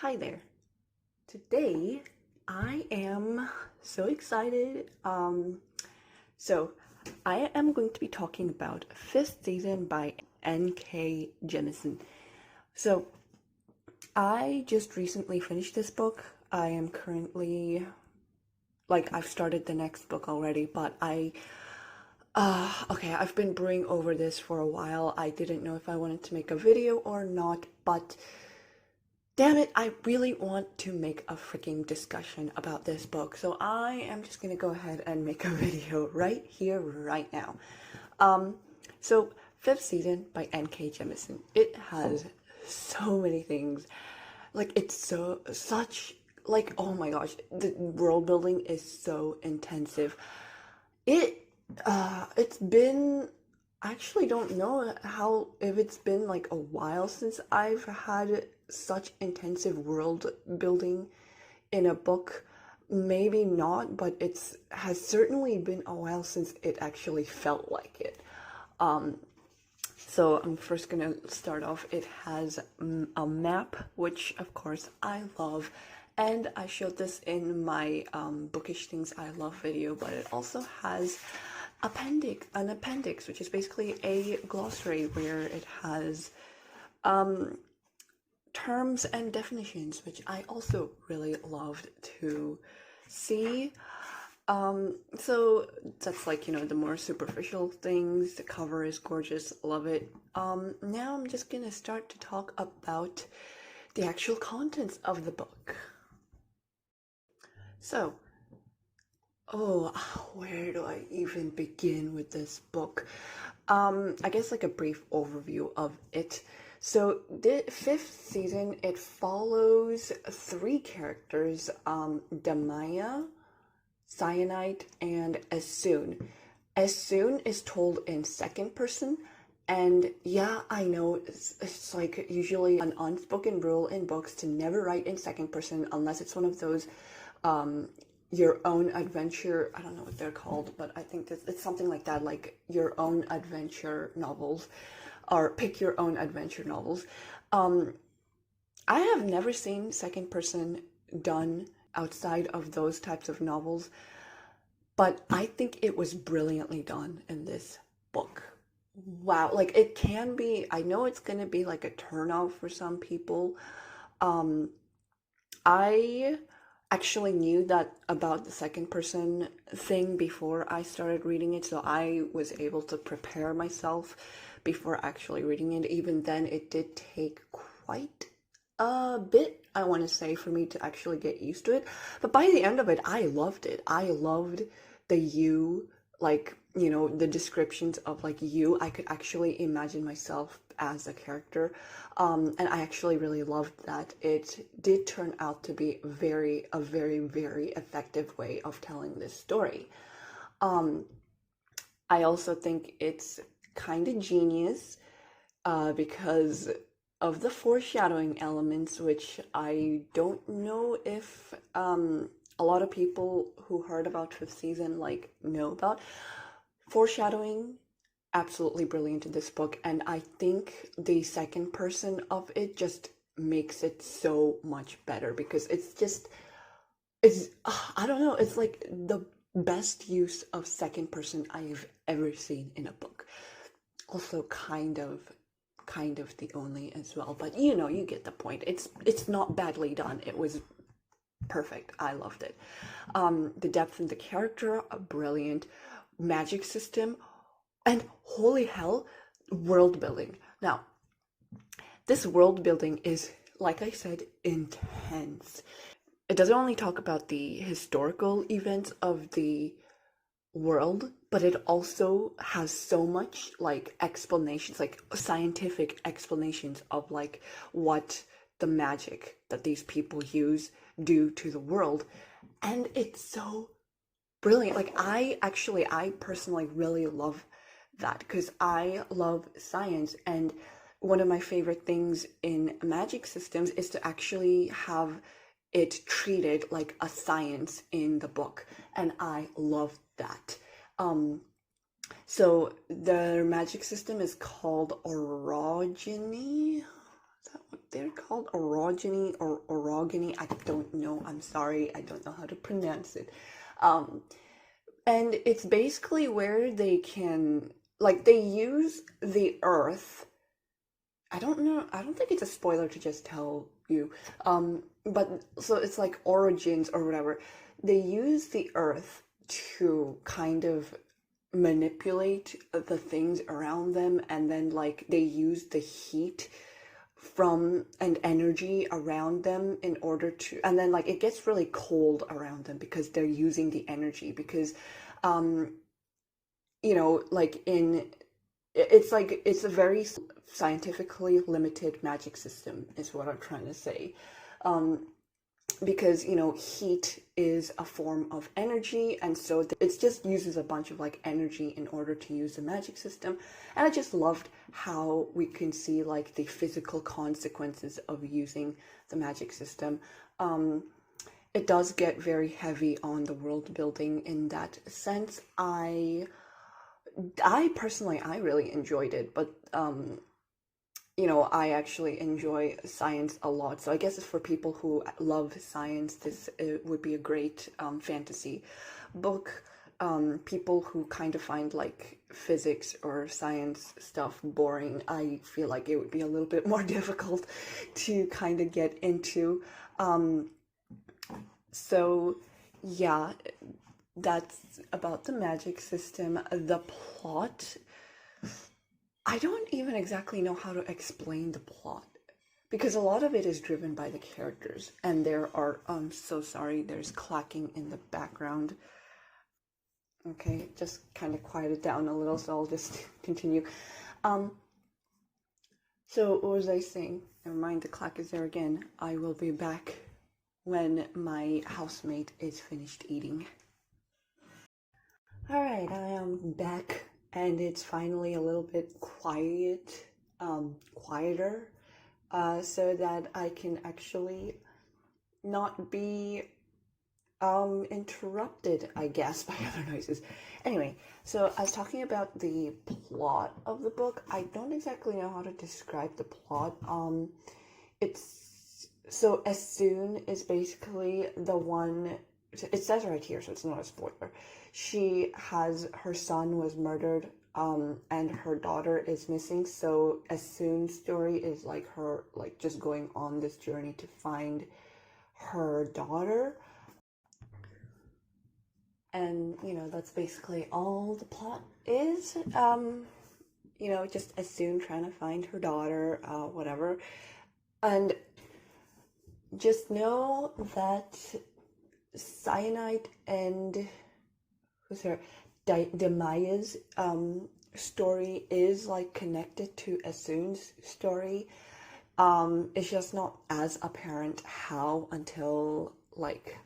Hi there. Today I am so excited. So I am going to be talking about fifth season by N.K. Jemisin. So I just recently finished this book. I am currently I've started the next book already, but okay, I've been brewing over this for a while. I didn't know if I wanted to make a video or not, but damn it, I really want to make a freaking discussion about this book. So I am just gonna go ahead and make a video right here, right now. So fifth season by N.K. Jemisin. It has so many things. It's oh my gosh, the world building is so intensive. It's been, I actually don't know if it's been like a while since I've had such intensive world building in a book. Maybe not, but it's has certainly been a while since it actually felt like it. So I'm first gonna start off. It has a map, which of course I love, and I showed this in my bookish things I love video, but it also has an appendix, which is basically a glossary where it has terms and definitions, which I also really loved to see. So that's the more superficial things. The cover is gorgeous, love it. Now I'm just gonna start to talk about the actual contents of the book. So, where do I even begin with this book? I guess like a brief overview of it. So the fifth season, it follows three characters, Damaya, Cyanide, and As-soon. As-soon is told in second person, and yeah, I know it's like usually an unspoken rule in books to never write in second person unless it's one of those your own adventure, I don't know what they're called, but I think it's something like that, like your own adventure novels, or pick your own adventure novels. I have never seen second person done outside of those types of novels, but I think it was brilliantly done in this book. Wow, like it can be, I know it's gonna be like a turnoff for some people. I actually knew that about the second person thing before I started reading it, so I was able to prepare myself before actually reading it. Even then, it did take quite a bit, I want to say, for me to actually get used to it. But by the end of it, I loved it. I loved the you, the descriptions of like you. I could actually imagine myself as a character. And I actually really loved that. It did turn out to be a very, very effective way of telling this story. I also think it's kind of genius because of the foreshadowing elements, which I don't know if a lot of people who heard about fifth season know about. Foreshadowing, absolutely brilliant in this book, and I think the second person of it just makes it so much better because it's I don't know, it's like the best use of second person I've ever seen in a book. Also kind of the only as well, but you get the point. It's not badly done. It was perfect. I loved it. The depth in the character, brilliant. Magic system, and holy hell, world building. Now, this world building is, like I said, intense. It doesn't only talk about the historical events of the world, but it also has so much explanations, like scientific explanations of what the magic that these people use do to the world. And it's so brilliant. I personally really love that because I love science, and one of my favorite things in magic systems is to actually have it treated like a science in the book, and I love that. So the magic system is called orogeny. is that what they're called? Orogeny or orogeny? I don't know. I'm sorry. I don't know how to pronounce it. Um, and it's basically where they can, like, they use the earth. I don't know. I don't think it's a spoiler to just tell you. But so it's like origins or whatever. They use the earth to kind of manipulate the things around them, and then like they use the heat from and energy around them in order to, and then like it gets really cold around them because they're using the energy because um like in it's like it's a very scientifically limited magic system is what I'm trying to say. um because heat is a form of energy, and so it just uses a bunch of like energy in order to use the magic system. And I just loved how we can see like the physical consequences of using the magic system. It does get very heavy on the world building in that sense. I personally, I really enjoyed it, but I actually enjoy science a lot. So I guess it's for people who love science, this would be a great fantasy book. People who kind of find like physics or science stuff boring, I feel like it would be a little bit more difficult to kind of get into. So yeah, that's about the magic system. The plot, I don't even exactly know how to explain the plot because a lot of it is driven by the characters, and there are, I'm so sorry, there's clacking in the background. Okay, just kind of quiet it down a little, so I'll just continue. Um, so what was I saying? Never mind, the clack is there again. I will be back when my housemate is finished eating. All right, I am back, and it's finally a little bit quieter, so that I can actually not be interrupted, I guess, by other noises. Anyway, so I was talking about the plot of the book. I don't exactly know how to describe the plot. It's so Esun is basically the one. It says right here, so it's not a spoiler. She has her son was murdered, and her daughter is missing. So Esun's story is like her, like just going on this journey to find her daughter. And that's basically all the plot is. Just Esun trying to find her daughter, whatever. And just know that Cyanide and who's her Demaya's story is like connected to Esun's story. It's just not as apparent how until like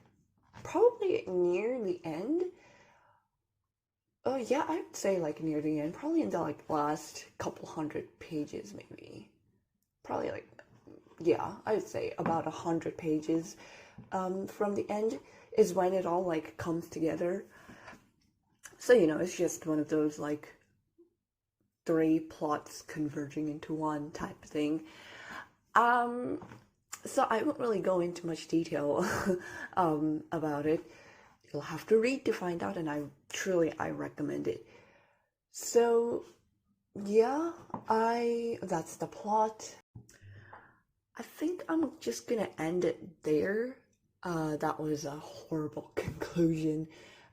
probably near the end. Oh yeah, I would say like near the end, probably in the like last couple hundred pages maybe. Probably like, yeah, I would say about 100 pages from the end is when it all like comes together. So it's just one of those like three plots converging into one type of thing. Um, so I won't really go into much detail about it. You'll have to read to find out, and I recommend it. So yeah, that's the plot. I think I'm just gonna end it there. That was a horrible conclusion,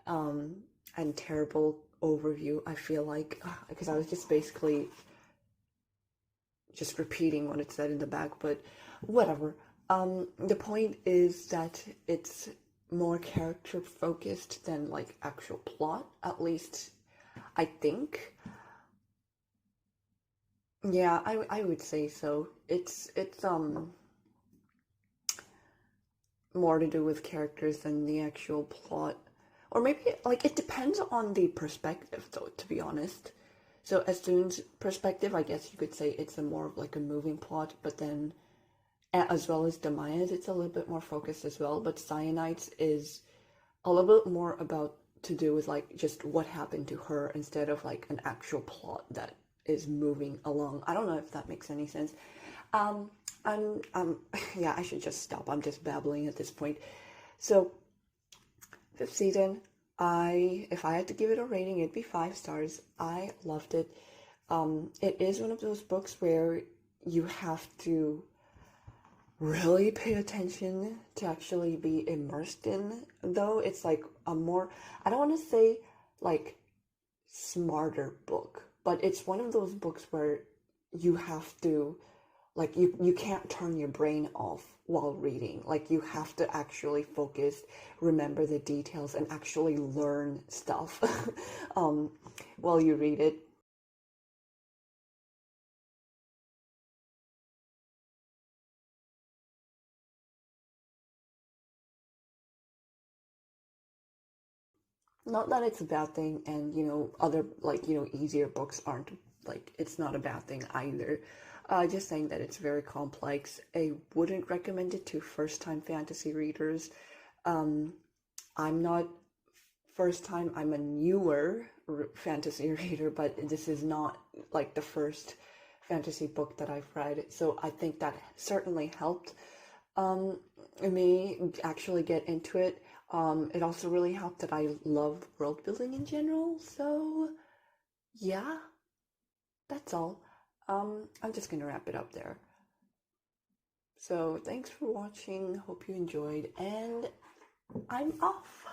and terrible overview, I feel like, because I was just basically just repeating what it said in the back, but whatever. The point is that it's more character focused than like actual plot, at least I think. Yeah, I would say so. It's more to do with characters than the actual plot. Or maybe like it depends on the perspective though, to be honest. So Esun's perspective, I guess you could say it's a more of like a moving plot, but then as well as Demaya's, it's a little bit more focused as well. But Cyanide's is a little bit more about to do with like just what happened to her instead of like an actual plot that is moving along. I don't know if that makes any sense. yeah, I should just stop. I'm just babbling at this point. So, fifth season, if I had to give it a rating, it'd be 5 stars. I loved it. It is one of those books where you have to really pay attention to actually be immersed in, though it's like a more, I don't want to say like smarter book, but it's one of those books where you have to, like, you can't turn your brain off while reading. Like, you have to actually focus, remember the details, and actually learn stuff um, while you read it. Not that it's a bad thing, and other, like, easier books aren't, like, it's not a bad thing either. Just saying that it's very complex. I wouldn't recommend it to first-time fantasy readers. Um, I'm not first time, I'm a newer fantasy reader, but this is not like the first fantasy book that I've read. So I think that certainly helped um, me actually get into it. It also really helped that I love world building in general. So yeah, that's all. I'm just gonna wrap it up there. So thanks for watching. Hope you enjoyed, and I'm off.